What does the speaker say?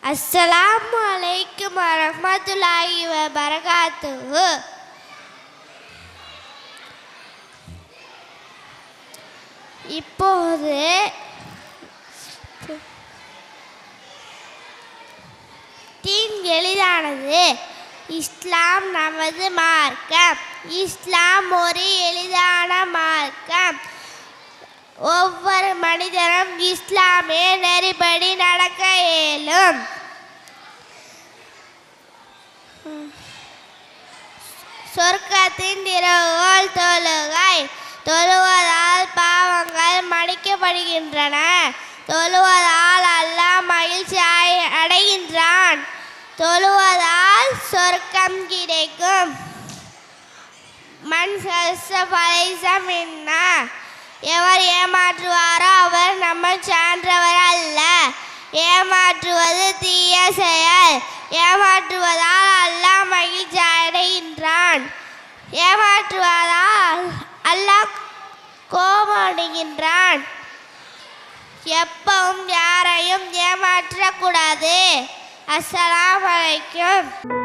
அஸ்ஸலாமு அலைக்கும் வரஹ்மத்துல்லாஹி வபரகாத்துஹு. இப்போது தீன் எளிதானது. இஸ்லாம் நமது மார்க்கம். இஸ்லாம் ஒரு எளிதான மார்க்கம். ஒவ்வொரு மனிதனும் இஸ்லாமிய நெறிப்படி நடக்க இயலும். சொர்க்கத்தின் திறவுகோல் தொழுகை. தொழுவதால் பாவங்கள் மன்னிக்கப்படுகின்றன. தொழுவதால் அல்லாஹ் மகிழ்ச்சி அடைகின்றான். தொழுவதால் சொர்க்கம் கிடைக்கும். மன் எவர் ஏமாற்றுவாரோ அவர் நம்ம சான்றவர் அல்ல. ஏமாற்றுவது தீய செயல். ஏமாற்றுவதால் அல்லாஹ் மகிழ்ச்சி அடைகின்றான். ஏமாற்றுவதால் அல்லாஹ் கோபமடைகின்றான். எப்பவும் யாரையும் ஏமாற்றக்கூடாது. அஸ்ஸலாமு அலைக்கும்.